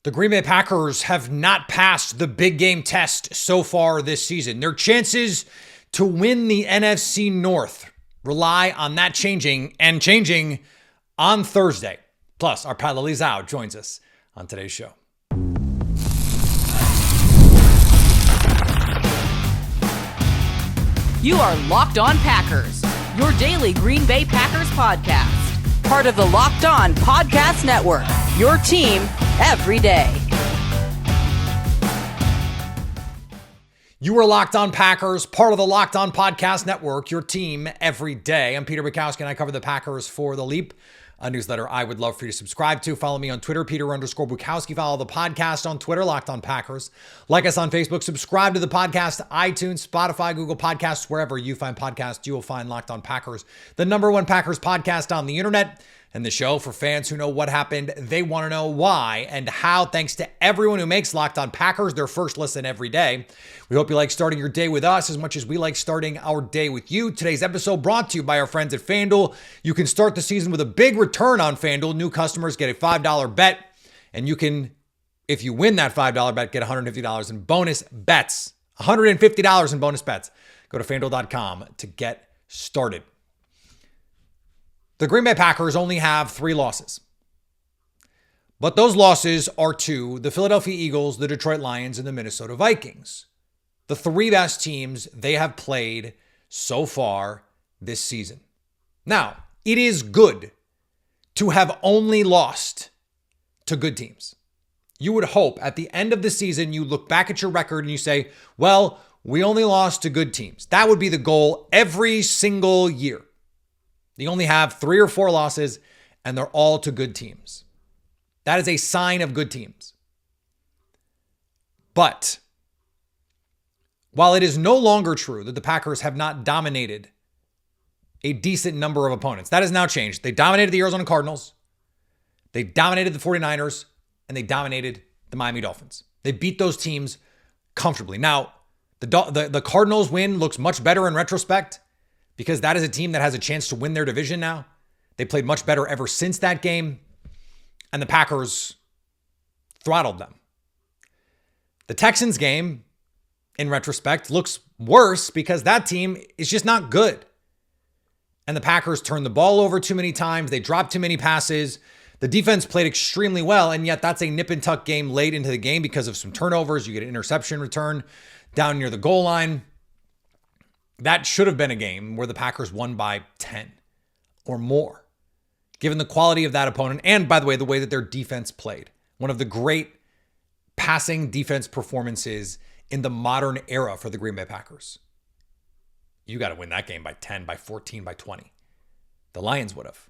The Green Bay Packers have not passed the big game test so far this season. Their chances to win the NFC North rely on that changing on Thursday. Plus, our pal Lily Zhao joins us on today's show. You are Locked On Packers, your daily Green Bay Packers podcast. Part of the Locked On Podcast Network, your team every day. You are Locked On Packers, part of the Locked On Podcast Network, your team every day. I'm Peter Bukowski, and I cover the Packers for The Leap, a newsletter I would love for you to subscribe to. Follow me on Twitter, Peter_Bukowski. Follow the podcast on Twitter, Locked On Packers. Like us on Facebook. Subscribe to the podcast, iTunes, Spotify, Google Podcasts, wherever you find podcasts, you will find Locked On Packers, the #1 Packers podcast on the internet. And the show for fans who know what happened, they want to know why and how. Thanks to everyone who makes Locked On Packers their first listen every day. We hope you like starting your day with us as much as we like starting our day with you. Today's episode brought to you by our friends at FanDuel. You can start the season with a big return on FanDuel. New customers get a $5 bet, and you can, if you win that $5 bet, get $150 in bonus bets. $150 in bonus bets. Go to FanDuel.com to get started. The Green Bay Packers only have 3 losses. But those losses are to the Philadelphia Eagles, the Detroit Lions, and the Minnesota Vikings. The 3 best teams they have played so far this season. Now, it is good to have only lost to good teams. You would hope at the end of the season, you look back at your record and you say, well, we only lost to good teams. That would be the goal every single year. You only have 3 or 4 losses, and they're all to good teams. That is a sign of good teams. But while it is no longer true that the Packers have not dominated a decent number of opponents, that has now changed. They dominated the Arizona Cardinals, they dominated the 49ers, and they dominated the Miami Dolphins. They beat those teams comfortably. Now, the Cardinals win looks much better in retrospect, because that is a team that has a chance to win their division now. They played much better ever since that game, and the Packers throttled them. The Texans game, in retrospect, looks worse because that team is just not good. And the Packers turned the ball over too many times. They dropped too many passes. The defense played extremely well, and yet that's a nip and tuck game late into the game because of some turnovers. You get an interception return down near the goal line. That should have been a game where the Packers won by 10 or more, given the quality of that opponent. And by the way that their defense played. One of the great passing defense performances in the modern era for the Green Bay Packers. You got to win that game by 10, by 14, by 20. The Lions would have.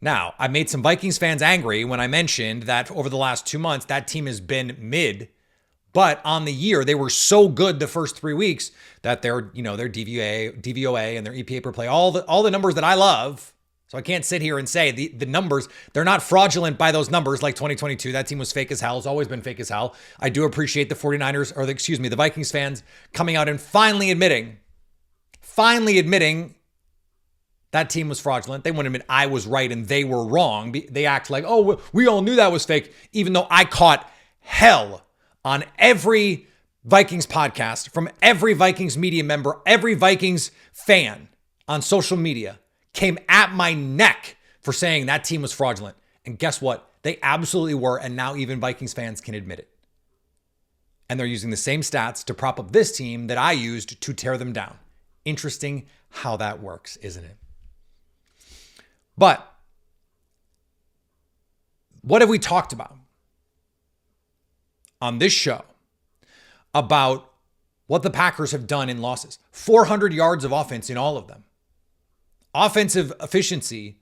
Now, I made some Vikings fans angry when I mentioned that over the last 2 months, that team has been mid. But on the year, they were so good the first 3 weeks that their DVOA and their EPA per play, all the numbers that I love. So I can't sit here and say the numbers, they're not fraudulent by those numbers like 2022. That team was fake as hell. It's always been fake as hell. I do appreciate the 49ers, the Vikings fans coming out and finally admitting that team was fraudulent. They wouldn't admit I was right and they were wrong. They act like, oh, we all knew that was fake, even though I caught hell on every Vikings podcast, from every Vikings media member, every Vikings fan on social media came at my neck for saying that team was fraudulent. And guess what? They absolutely were. And now even Vikings fans can admit it. And they're using the same stats to prop up this team that I used to tear them down. Interesting how that works, isn't it? But what have we talked about on this show about what the Packers have done in losses? 400 yards of offense in all of them. Offensive efficiency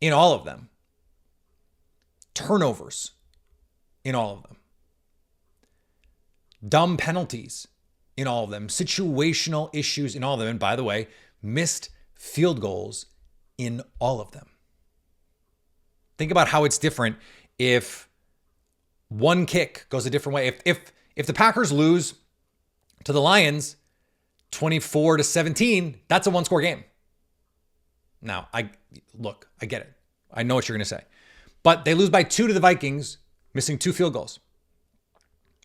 in all of them. Turnovers in all of them. Dumb penalties in all of them. Situational issues in all of them. And by the way, missed field goals in all of them. Think about how it's different if one kick goes a different way. If the Packers lose to the Lions 24-17, that's a one-score game. Now, I get it. I know what you're going to say. But they lose by 2 to the Vikings missing 2 field goals.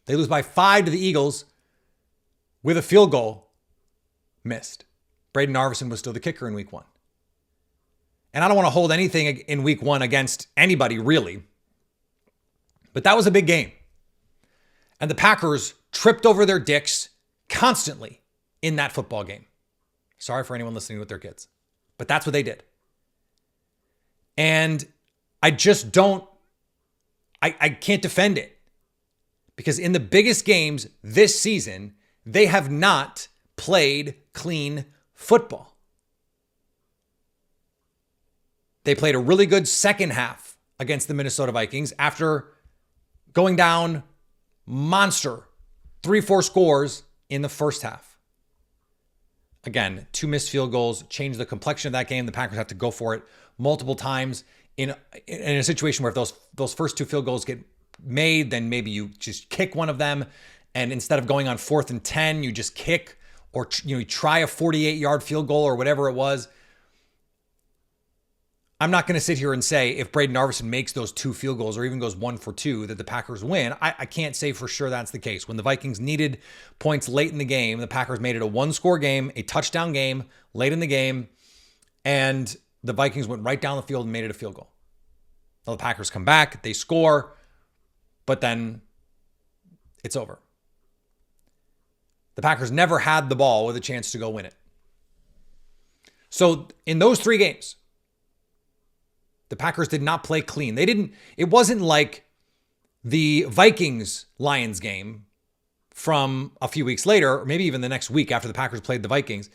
They lose by 5 to the Eagles with a field goal missed. Braden Arvison was still the kicker in week 1. And I don't want to hold anything in week 1 against anybody, really. But that was a big game. And the Packers tripped over their dicks constantly in that football game. Sorry for anyone listening with their kids. But that's what they did. And I just don't, I can't defend it. Because in the biggest games this season, they have not played clean football. They played a really good second half against the Minnesota Vikings after going down monster 3-4 scores in the first half. Again, 2 missed field goals changed the complexion of that game. The Packers have to go for it multiple times in a situation where if those first 2 field goals get made, then maybe you just kick one of them. And instead of going on 4th and 10, you just kick or you try a 48-yard field goal or whatever it was. I'm not going to sit here and say if Braden Arvison makes those 2 field goals or even goes 1 for 2 that the Packers win. I can't say for sure that's the case. When the Vikings needed points late in the game, the Packers made it a 1-score game, a touchdown game late in the game, and the Vikings went right down the field and made it a field goal. Now the Packers come back, they score, but then it's over. The Packers never had the ball with a chance to go win it. So in those 3 games, the Packers did not play clean. It wasn't like the Vikings-Lions game from a few weeks later, or maybe even the next week after the Packers played the Vikings,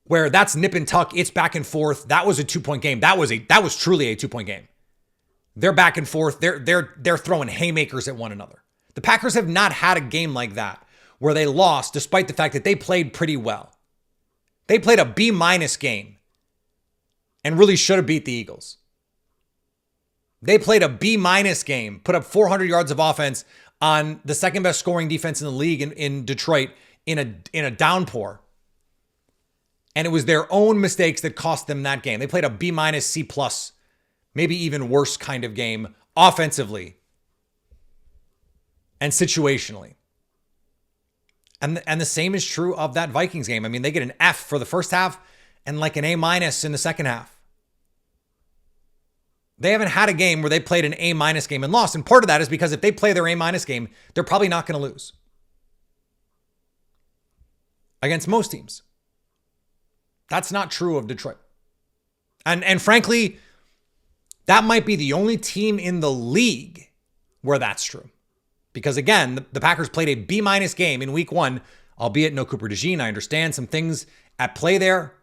where that's nip and tuck, it's back and forth. That was a 2-point game. That was truly a 2-point game. They're back and forth. They're throwing haymakers at one another. The Packers have not had a game like that where they lost despite the fact that they played pretty well. They played a B- game and really should have beat the Eagles. They played a B- game, put up 400 yards of offense on the second best scoring defense in the league in Detroit in a downpour. And it was their own mistakes that cost them that game. They played a B-, C+, maybe even worse kind of game offensively and situationally. And the same is true of that Vikings game. I mean, they get an F for the first half and like an A- in the second half. They haven't had a game where they played an A- game and lost. And part of that is because if they play their A- game, they're probably not going to lose. Against most teams. That's not true of Detroit. And frankly, that might be the only team in the league where that's true. Because again, the Packers played a B- game in week 1, albeit no Cooper DeJean. I understand some things at play there.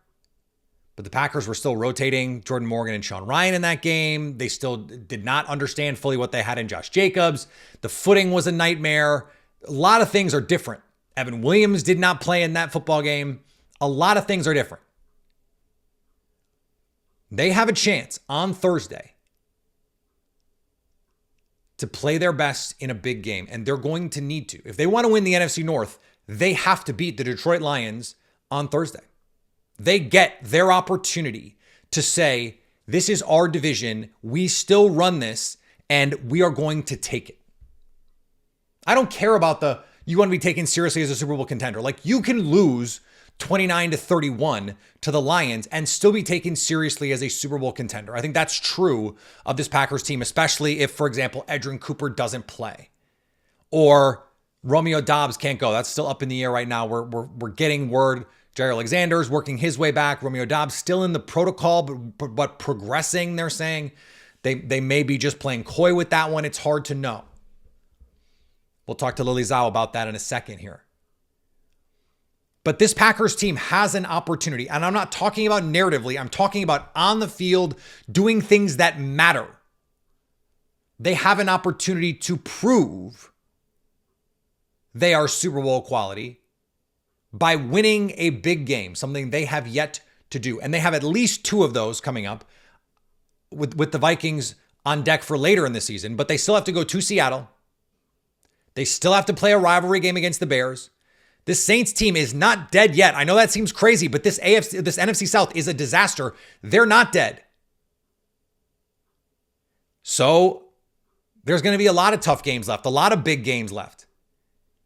But the Packers were still rotating Jordan Morgan and Sean Ryan in that game. They still did not understand fully what they had in Josh Jacobs. The footing was a nightmare. A lot of things are different. Evan Williams did not play in that football game. A lot of things are different. They have a chance on Thursday to play their best in a big game, and they're going to need to. If they want to win the NFC North, they have to beat the Detroit Lions on Thursday. They get their opportunity to say, this is our division, we still run this, and we are going to take it. I don't care about you want to be taken seriously as a Super Bowl contender. Like, you can lose 29-31 to the Lions and still be taken seriously as a Super Bowl contender. I think that's true of this Packers team, especially if, for example, Edgerrin Cooper doesn't play or Romeo Doubs can't go. That's still up in the air right now. We're getting word Jaire Alexander's working his way back. Romeo Doubs still in the protocol, but progressing, they're saying. They may be just playing coy with that one. It's hard to know. We'll talk to Lily Zhao about that in a second here. But this Packers team has an opportunity, and I'm not talking about narratively. I'm talking about on the field doing things that matter. They have an opportunity to prove they are Super Bowl quality by winning a big game, something they have yet to do. And they have at least 2 of those coming up with the Vikings on deck for later in the season, but they still have to go to Seattle. They still have to play a rivalry game against the Bears. This Saints team is not dead yet. I know that seems crazy, but this NFC South is a disaster. They're not dead. So There's going to be a lot of tough games left, a lot of big games left.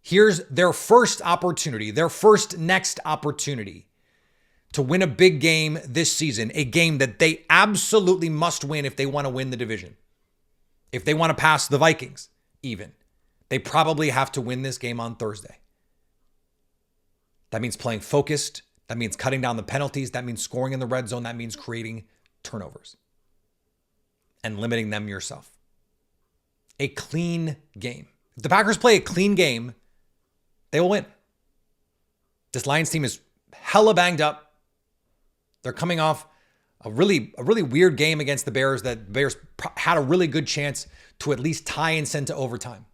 Here's their first opportunity, their first next opportunity to win a big game this season, a game that they absolutely must win if they want to win the division. If they want to pass the Vikings, even, they probably have to win this game on Thursday. That means playing focused. That means cutting down the penalties. That means scoring in the red zone. That means creating turnovers and limiting them yourself. A clean game. If the Packers play a clean game, they will win. This Lions team is hella banged up. They're coming off a really weird game against the Bears that the Bears had a really good chance to at least tie and send to overtime.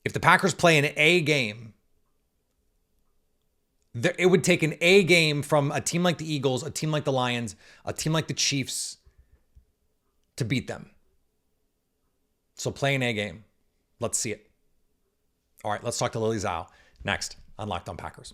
If the Packers play an A game, it would take an A game from a team like the Eagles, a team like the Lions, a team like the Chiefs to beat them. So play an A game. Let's see it. All right, let's talk to Lily Zhao next on Locked On Packers.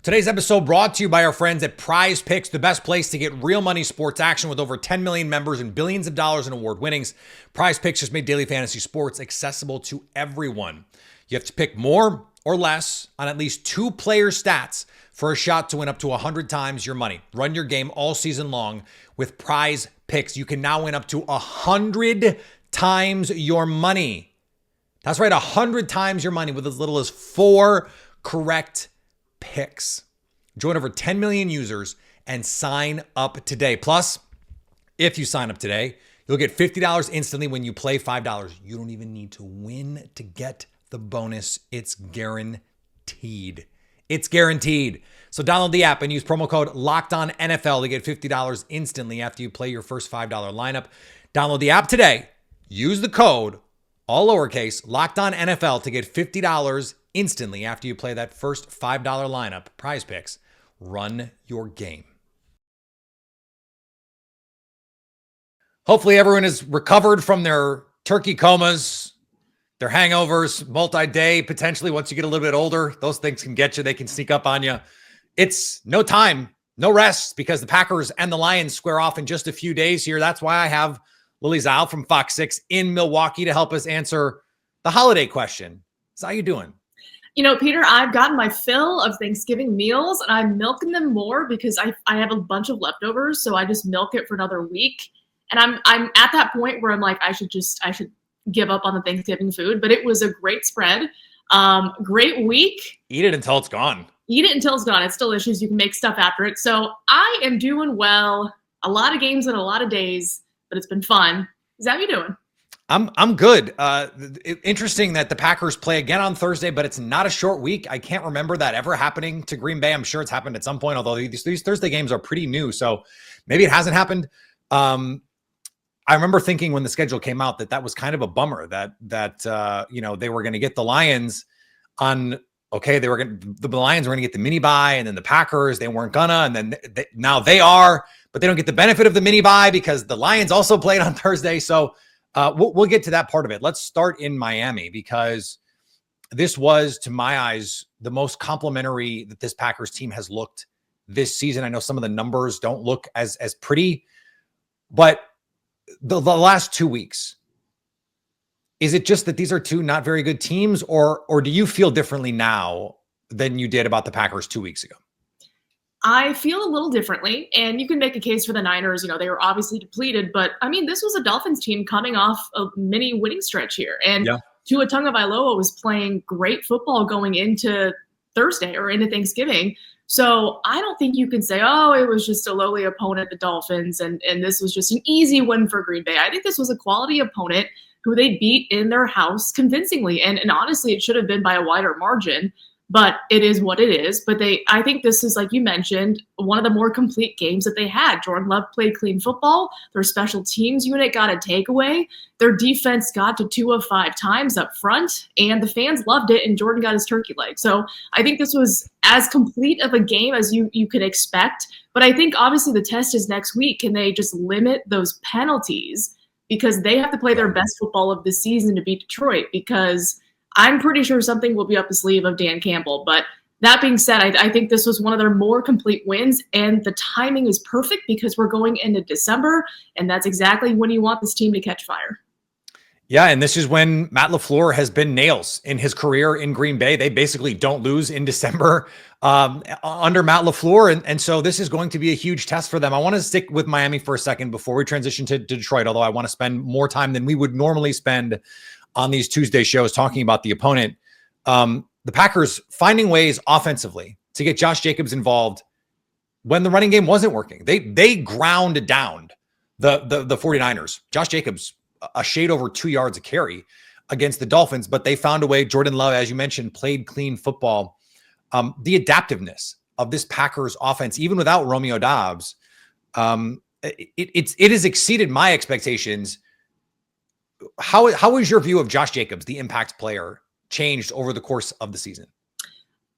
Today's episode brought to you by our friends at Prize Picks, the best place to get real money sports action with over 10 million members and billions of dollars in award winnings. Prize Picks just made daily fantasy sports accessible to everyone. You have to pick more or less on at least 2 player stats for a shot to win up to 100 times your money. Run your game all season long with Prize Picks. You can now win up to 100 times your money. That's right, 100 times your money with as little as 4 correct picks. Join over 10 million users and sign up today. Plus, if you sign up today, you'll get $50 instantly when you play $5. You don't even need to win to get the bonus. It's guaranteed. It's guaranteed. So download the app and use promo code LOCKEDONNFL to get $50 instantly after you play your first $5 lineup. Download the app today. Use the code, all lowercase, LOCKEDONNFL to get $50 instantly after you play that first $5 lineup. Prize Picks. Run your game. Hopefully everyone is recovered from their turkey comas, their hangovers, multi-day, potentially once you get a little bit older. Those things can get you. They can sneak up on you. It's no time, no rest, because the Packers and the Lions square off in just a few days here. That's why I have Lily Zhao from Fox 6 in Milwaukee to help us answer the holiday question. So how you doing? You know, Peter, I've gotten my fill of Thanksgiving meals, and I'm milking them more because I have a bunch of leftovers, so I just milk it for another week. And I'm at that point where I'm like, I should give up on the Thanksgiving food. But it was a great spread, great week. Eat it until it's gone. Eat it until it's gone. It's delicious. You can make stuff after it. So I am doing well. A lot of games in a lot of days, but it's been fun. Is that how you doing? I'm good. Interesting that the Packers play again on Thursday, but it's not a short week. I can't remember that ever happening to Green Bay. I'm sure it's happened at some point, although these Thursday games are pretty new, so maybe it hasn't happened. I remember thinking when the schedule came out that was kind of a bummer that they were going to get the Lions on. Okay, the Lions were going to get the mini bye, and then the Packers, they weren't gonna, and then now they are, but they don't get the benefit of the mini bye because the Lions also played on Thursday. So we'll get to that part of it. Let's start in Miami because this was, to my eyes, the most complimentary that this Packers team has looked this season. I know some of the numbers don't look as pretty, but the last 2 weeks, is it just that these are two not very good teams, or do you feel differently now than you did about the Packers 2 weeks ago? I feel a little differently, and you can make a case for the Niners. You know, they were obviously depleted, but I mean, this was a Dolphins team coming off a mini winning stretch here. And Tua Tagovailoa was playing great football going into Thursday or into Thanksgiving. So I don't think you can say, oh, it was just a lowly opponent, the Dolphins, and this was just an easy win for Green Bay. I think this was a quality opponent who they beat in their house convincingly. And honestly, it should have been by a wider margin, but it is what it is. But I think this is, like you mentioned, one of the more complete games that they had. Jordan Love played clean football. Their special teams unit got a takeaway. Their defense got to 2 of 5 times up front, and the fans loved it, and Jordan got his turkey leg. So I think this was as complete of a game as you could expect. But I think obviously the test is next week. Can they just limit those penalties? Because they have to play their best football of the season to beat Detroit, because I'm pretty sure something will be up the sleeve of Dan Campbell. But That being said, I think this was one of their more complete wins, and the timing is perfect because we're going into December, and that's exactly when you want this team to catch fire. Yeah, and this is when Matt LaFleur has been nails in his career in Green Bay. They basically don't lose in December under Matt LaFleur, and so this is going to be a huge test for them. I want to stick with Miami for a second before we transition to Detroit, although I want to spend more time than we would normally spend on these Tuesday shows talking about the opponent. The Packers finding ways offensively to get Josh Jacobs involved when the running game wasn't working. They ground down the 49ers. Josh Jacobs, a shade over 2 yards a carry against the Dolphins, but they found a way. Jordan Love, as you mentioned, played clean football. The adaptiveness of this Packers offense, even without Romeo Doubs, it has exceeded my expectations. How is your view of Josh Jacobs, the impact player, changed over the course of the season?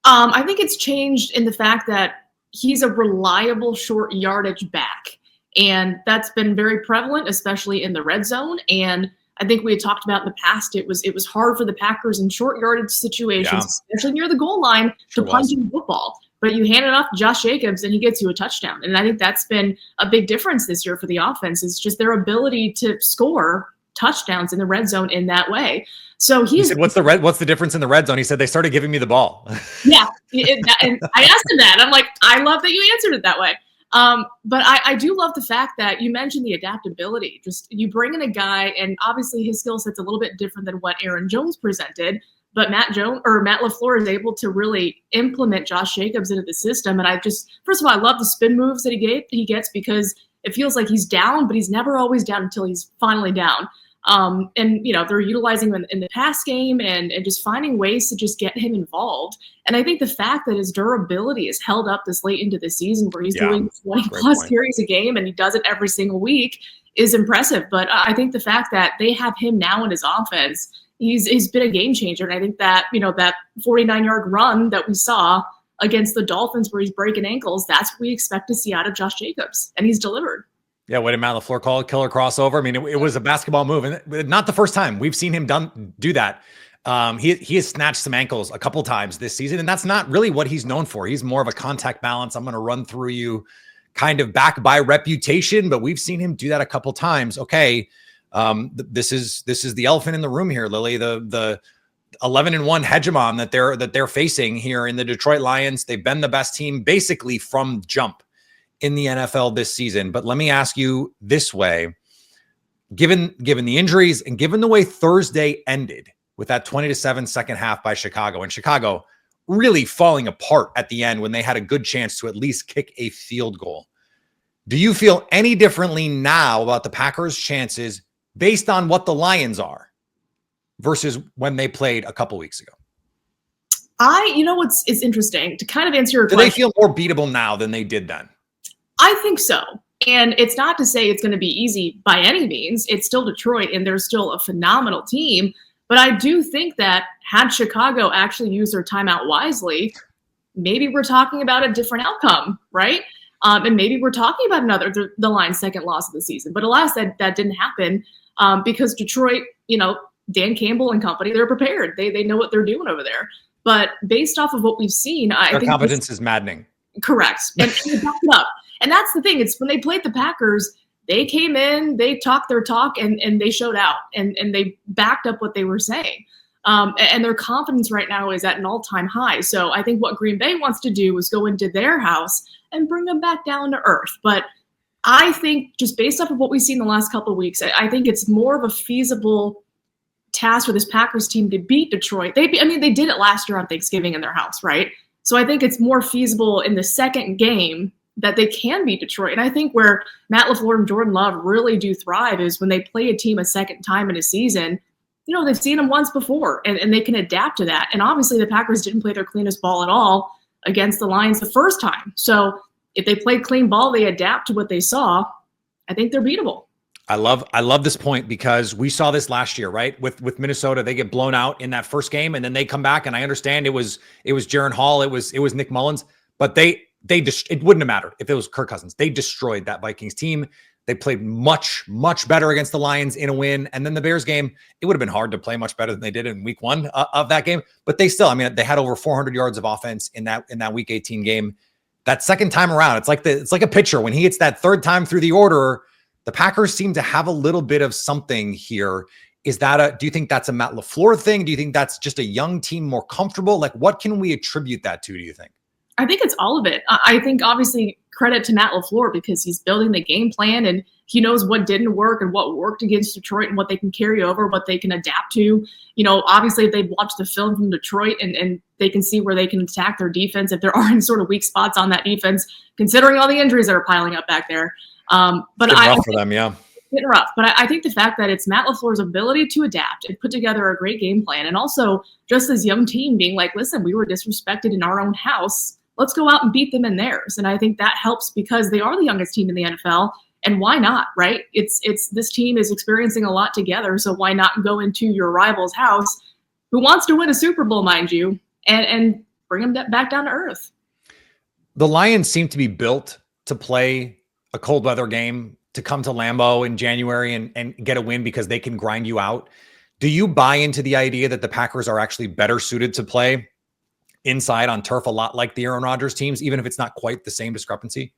I think it's changed in the fact that he's a reliable short yardage back. And that's been very prevalent, especially in the red zone. And I think we had talked about in the past, it was hard for the Packers in short yardage situations, especially near the goal line, to punch in football. But you hand it off to Josh Jacobs and he gets you a touchdown. And I think that's been a big difference this year for the offense. It's just their ability to score touchdowns in the red zone in that way. So he said, what's the difference in the red zone? He said they started giving me the ball. Yeah. And I asked him that. I'm like, I love that you answered it that way. But I do love the fact that you mentioned the adaptability. Just you bring in a guy, and obviously his skill set's a little bit different than what Aaron Jones presented, but Matt LaFleur is able to really implement Josh Jacobs into the system. And first of all, I love the spin moves that he gets because it feels like he's down, but he's never always down until he's finally down. And they're utilizing him in the pass game and just finding ways to just get him involved. And I think the fact that his durability is held up this late into the season where he's doing 20 plus carries a game and he does it every single week is impressive. But I think the fact that they have him now in his offense, he's been a game changer. And I think that, that 49-yard run that we saw against the Dolphins where he's breaking ankles, that's what we expect to see out of Josh Jacobs. And he's delivered. Yeah, what did Matt LaFleur call it? Killer crossover. I mean, it was a basketball move, and not the first time we've seen him do that. He has snatched some ankles a couple times this season, and that's not really what he's known for. He's more of a contact balance. I'm going to run through you kind of back by reputation, but we've seen him do that a couple times. Okay, this is the elephant in the room here, Lily. The 11-1 hegemon that they're facing here in the Detroit Lions. They've been the best team basically from jump in the NFL this season. But let me ask you this way, given the injuries and given the way Thursday ended with that 20-7 second half by Chicago, and Chicago really falling apart at the end when they had a good chance to at least kick a field goal, do you feel any differently now about the Packers' chances based on what the Lions are versus when they played a couple weeks ago? It's interesting to kind of answer your question. Do they feel more beatable now than they did then? I think so. And it's not to say it's going to be easy by any means. It's still Detroit, and they're still a phenomenal team. But I do think that had Chicago actually used their timeout wisely, maybe we're talking about a different outcome, right? And maybe we're talking about the Lions' second loss of the season. But alas, that didn't happen because Detroit, Dan Campbell and company, they're prepared. They know what they're doing over there. But based off of what we've seen, I think competence is maddening. Correct. And they backed it up. And that's the thing. It's when they played the Packers, they came in, they talked their talk, and they showed out, and they backed up what they were saying. And their confidence right now is at an all-time high. So I think what Green Bay wants to do is go into their house and bring them back down to earth. But I think just based off of what we've seen the last couple of weeks, I think it's more of a feasible task for this Packers team to beat Detroit. They did it last year on Thanksgiving in their house, right? So I think it's more feasible in the second game that they can beat Detroit. And I think where Matt LaFleur and Jordan Love really do thrive is when they play a team a second time in a season. They've seen them once before, and they can adapt to that. And obviously the Packers didn't play their cleanest ball at all against the Lions the first time. So if they play clean ball, they adapt to what they saw. I think they're beatable. I love this point because we saw this last year, right? With Minnesota, they get blown out in that first game, and then they come back. And I understand it was Jaron Hall, it was Nick Mullins, but it wouldn't have mattered if it was Kirk Cousins. They destroyed that Vikings team. They played much, much better against the Lions in a win. And then the Bears game, it would have been hard to play much better than they did in week 1 of that game. But they still, I mean, they had over 400 yards of offense in that week 18 game. That second time around, it's like a pitcher. When he hits that third time through the order, the Packers seem to have a little bit of something here. Do you think that's a Matt LaFleur thing? Do you think that's just a young team more comfortable? Like, what can we attribute that to, do you think? I think it's all of it. I think obviously credit to Matt LaFleur because he's building the game plan and he knows what didn't work and what worked against Detroit and what they can carry over, what they can adapt to. Obviously they've watched the film from Detroit and they can see where they can attack their defense if there are any sort of weak spots on that defense, considering all the injuries that are piling up back there. But it's been rough for them, yeah. Getting rough. But I think the fact that it's Matt LaFleur's ability to adapt and put together a great game plan, and also just this young team being like, listen, we were disrespected in our own house. Let's go out and beat them in theirs. And I think that helps because they are the youngest team in the NFL. And why not, right? It's this team is experiencing a lot together. So why not go into your rival's house, who wants to win a Super Bowl, mind you, and bring them back down to earth? The Lions seem to be built to play a cold weather game, to come to Lambeau in January and get a win because they can grind you out. Do you buy into the idea that the Packers are actually better suited to play inside on turf a lot like the Aaron Rodgers teams, even if it's not quite the same discrepancy?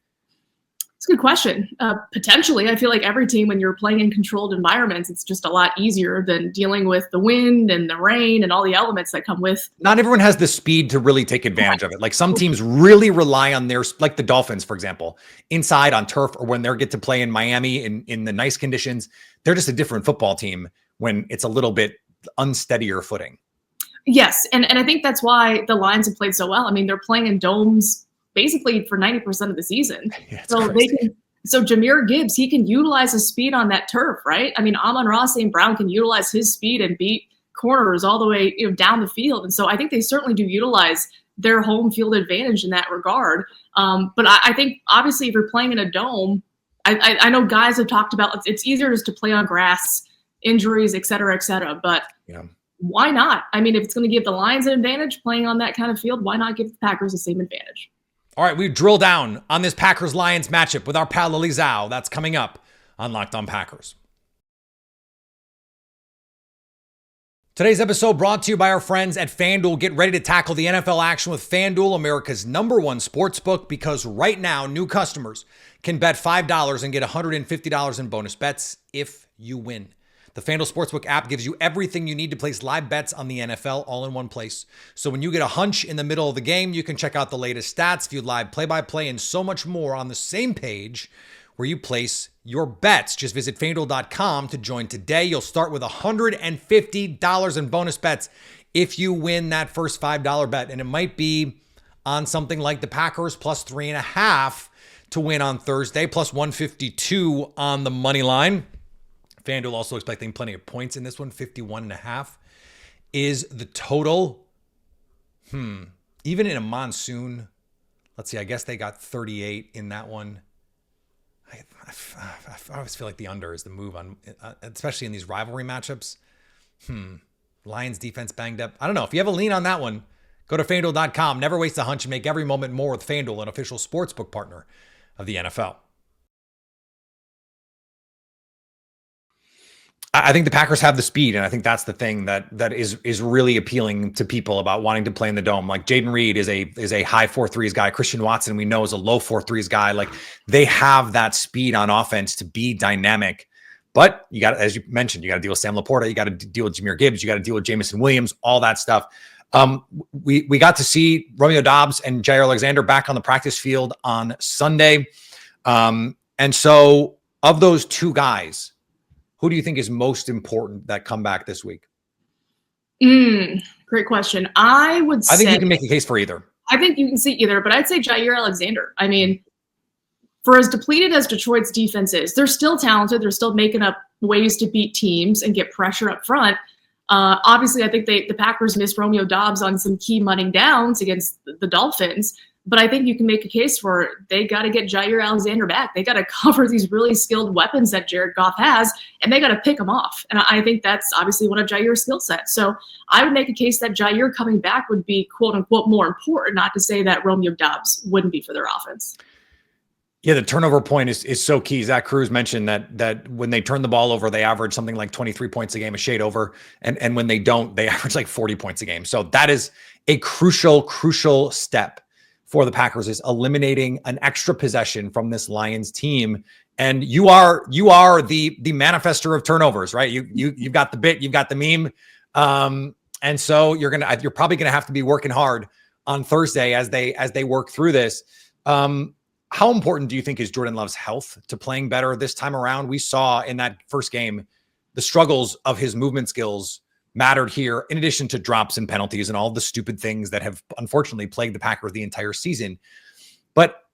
It's a good question. Potentially, I feel like every team, when you're playing in controlled environments, it's just a lot easier than dealing with the wind and the rain and all the elements that come with. Not everyone has the speed to really take advantage of it. Like some teams really rely on like the Dolphins, for example, inside on turf, or when they get to play in Miami in the nice conditions. They're just a different football team when it's a little bit unsteadier footing. Yes, and I think that's why the Lions have played so well. I mean, they're playing in domes basically for 90% of the season. Yeah, so Jahmyr Gibbs, he can utilize his speed on that turf, right? I mean, Amon-Ra St. Brown can utilize his speed and beat corners all the way down the field. And so I think they certainly do utilize their home field advantage in that regard. But I think obviously if you're playing in a dome, I know guys have talked about it's easier just to play on grass, injuries, et cetera, but yeah. Why not? I mean, if it's going to give the Lions an advantage playing on that kind of field, why not give the Packers the same advantage? All right, we drill down on this Packers-Lions matchup with our pal Lily Zhao. That's coming up on Locked On Packers. Today's episode brought to you by our friends at FanDuel. Get ready to tackle the NFL action with FanDuel, America's #1 sportsbook, because right now, new customers can bet $5 and get $150 in bonus bets if you win. The FanDuel Sportsbook app gives you everything you need to place live bets on the NFL all in one place. So when you get a hunch in the middle of the game, you can check out the latest stats, view live play-by-play, and so much more on the same page where you place your bets. Just visit FanDuel.com to join today. You'll start with $150 in bonus bets if you win that first $5 bet. And it might be on something like the Packers plus 3.5 to win on Thursday, plus 152 on the money line. FanDuel also expecting plenty of points in this one. 51.5 is the total. Even in a monsoon, let's see, I guess they got 38 in that one. I always feel like the under is the move on, especially in these rivalry matchups. Lions defense banged up. I don't know. If you have a lean on that one, go to FanDuel.com. Never waste a hunch and make every moment more with FanDuel, an official sportsbook partner of the NFL. I think the Packers have the speed, and I think that's the thing that is really appealing to people about wanting to play in the dome. Like Jaden Reed is a high 4.3s guy. Christian Watson, we know, is a low 4.3s guy. Like they have that speed on offense to be dynamic. But you got, as you mentioned, you got to deal with Sam Laporta, you got to deal with Jahmyr Gibbs, you got to deal with Jamison Williams, all that stuff. We got to see Romeo Doubs and Jaire Alexander back on the practice field on Sunday. And so of those two guys, who do you think is most important that come back this week? Great question. I think you can make a case for either. I think you can see either, but I'd say Jaire Alexander. I mean, for as depleted as Detroit's defense is, they're still talented. They're still making up ways to beat teams and get pressure up front. Obviously, I think the Packers missed Romeo Doubs on some key money downs against the Dolphins. But I think you can make a case for they got to get Jaire Alexander back. They got to cover these really skilled weapons that Jared Goff has, and they got to pick them off. And I think that's obviously one of Jaire's skill sets. So I would make a case that Jaire coming back would be, quote unquote, more important, not to say that Romeo Doubs wouldn't be for their offense. Yeah, the turnover point is so key. Zach Cruz mentioned that when they turn the ball over, they average something like 23 points a game, a shade over. And when they don't, they average like 40 points a game. So that is a crucial step for the Packers, is eliminating an extra possession from this Lions team. And you are the manifester of turnovers, right? You've got the bit, you've got the meme. And so you're probably gonna have to be working hard on Thursday as they work through this. How important do you think is Jordan Love's health to playing better this time around? We saw in that first game the struggles of his movement skills mattered here, in addition to drops and penalties and all the stupid things that have unfortunately plagued the Packers the entire season. But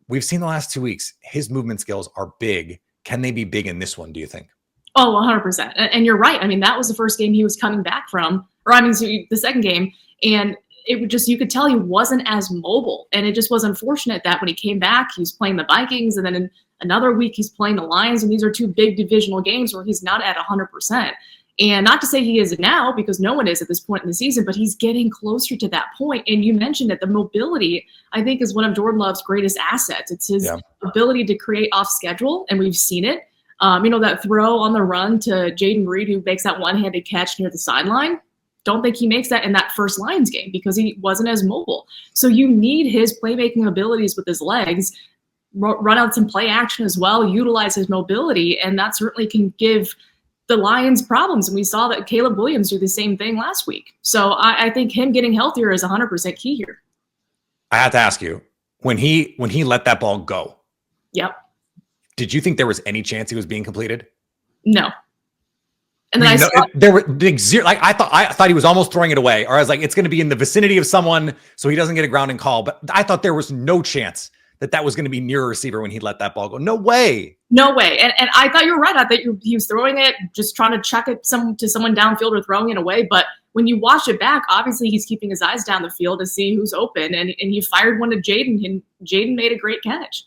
we've seen the last 2 weeks, his movement skills are big. Can they be big in this one, do you think? Oh, 100%. And you're right. I mean, that was the first game he was coming back from, the second game. And it would just, you could tell he wasn't as mobile. And it just was unfortunate that when he came back, he was playing the Vikings. And then in another week, he's playing the Lions. And these are two big divisional games where he's not at 100%. And not to say he is now, because no one is at this point in the season, but he's getting closer to that point. And you mentioned that the mobility, I think, is one of Jordan Love's greatest assets. It's his ability to create off schedule. And we've seen it. That throw on the run to Jaden Reed, who makes that one-handed catch near the sideline. Don't think he makes that in that first Lions game because he wasn't as mobile. So you need his playmaking abilities with his legs, run out some play action as well, utilize his mobility, and that certainly can give the Lions problems. And we saw that Caleb Williams do the same thing last week. So I think him getting healthier is 100% key here. I have to ask you, when he let that ball go, yep, did you think there was any chance he was being completed? No. And then there were big zero. Like I thought he was almost throwing it away, or I was like, it's going to be in the vicinity of someone, so he doesn't get a grounding call. But I thought there was no chance that was going to be near a receiver when he let that ball go. No way. No way. And I thought you were right. I thought he was throwing it, just trying to chuck it to someone downfield or throwing it away. But when you watch it back, obviously he's keeping his eyes down the field to see who's open. And he fired one to Jaden, and Jaden made a great catch.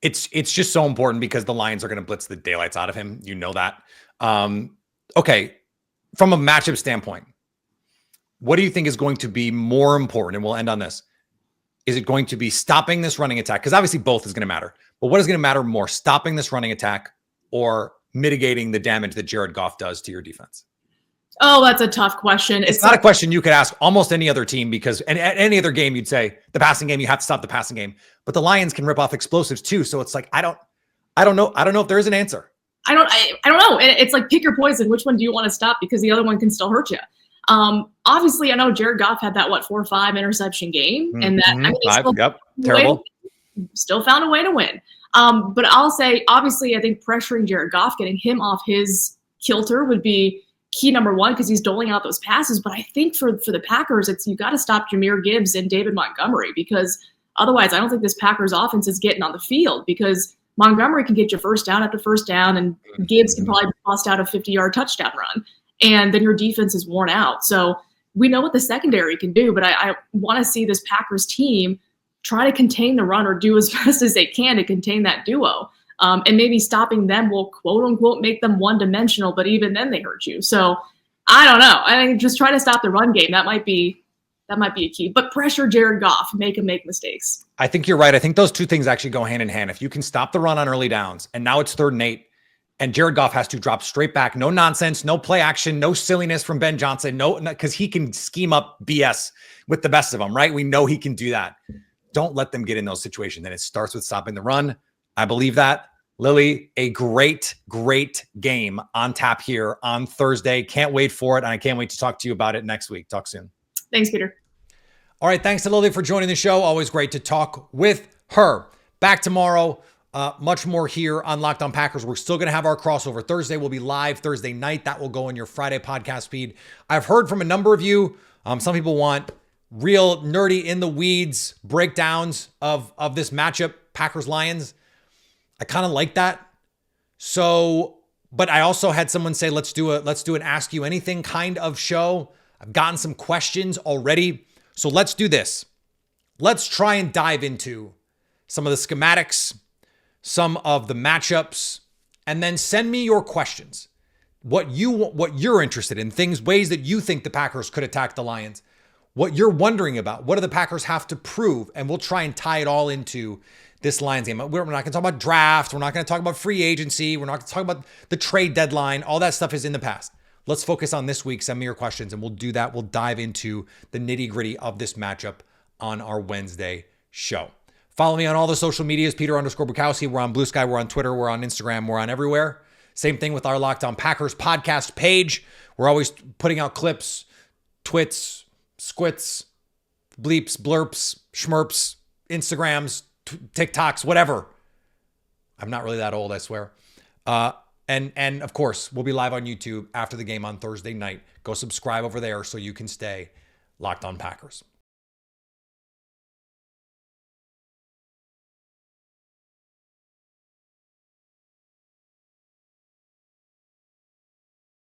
It's just so important because the Lions are going to blitz the daylights out of him. You know that. Okay. From a matchup standpoint, what do you think is going to be more important? And we'll end on this. Is it going to be stopping this running attack? Because obviously both is going to matter. But what is going to matter more, stopping this running attack or mitigating the damage that Jared Goff does to your defense? Oh, that's a tough question. It's not a question you could ask almost any other team, because at any other game, you'd say the passing game, you have to stop the passing game. But the Lions can rip off explosives too. So it's like, I don't know. I don't know if there is an answer. I don't know. It's like, pick your poison. Which one do you want to stop? Because the other one can still hurt you. Obviously, I know Jared Goff had that 4 or 5 interception game, and that terrible. Still found a way to win. But I'll say, obviously, I think pressuring Jared Goff, getting him off his kilter would be key number one, because he's doling out those passes. But I think for the Packers, you got to stop Jahmyr Gibbs and David Montgomery, because otherwise, I don't think this Packers offense is getting on the field, because Montgomery can get you first down after first down, and Gibbs can probably bust out a 50-yard touchdown run. And then your defense is worn out. So we know what the secondary can do, but I want to see this Packers team try to contain the run, or do as best as they can to contain that duo. And maybe stopping them will, quote unquote, make them one-dimensional, but even then they hurt you. So I don't know. I think just try to stop the run game. That might be a key. But pressure Jared Goff, make him make mistakes. I think you're right. I think those two things actually go hand in hand. If you can stop the run on early downs, and now it's 3rd and 8, and Jared Goff has to drop straight back, no nonsense, no play action, no silliness from Ben Johnson, because he can scheme up BS with the best of them, right? We know he can do that. Don't let them get in those situations. And it starts with stopping the run. I believe that. Lily, a great game on tap here on Thursday. Can't wait for it. And I can't wait to talk to you about it next week. Talk soon. Thanks, Peter. All right. Thanks to Lily for joining the show. Always great to talk with her. Back tomorrow. Much more here on Locked On Packers. We're still going to have our crossover Thursday. We'll be live Thursday night. That will go in your Friday podcast feed. I've heard from a number of you. Some people want real nerdy in the weeds breakdowns of this matchup, Packers Lions. I kind of like that. So, but I also had someone say, let's do an Ask You Anything kind of show. I've gotten some questions already. So let's do this. Let's try and dive into some of the schematics, some of the matchups, and then send me your questions. What you're interested in, ways that you think the Packers could attack the Lions, what you're wondering about, what do the Packers have to prove? And we'll try and tie it all into this Lions game. We're not going to talk about draft. We're not going to talk about free agency. We're not going to talk about the trade deadline. All that stuff is in the past. Let's focus on this week. Send me your questions and we'll do that. We'll dive into the nitty-gritty of this matchup on our Wednesday show. Follow me on all the social medias, Peter_Bukowski. We're on Blue Sky. We're on Twitter. We're on Instagram. We're on everywhere. Same thing with our Locked On Packers podcast page. We're always putting out clips, twits, squits, bleeps, blurps, schmerps, Instagrams, TikToks, whatever. I'm not really that old, I swear. And of course, we'll be live on YouTube after the game on Thursday night. Go subscribe over there so you can stay Locked On Packers.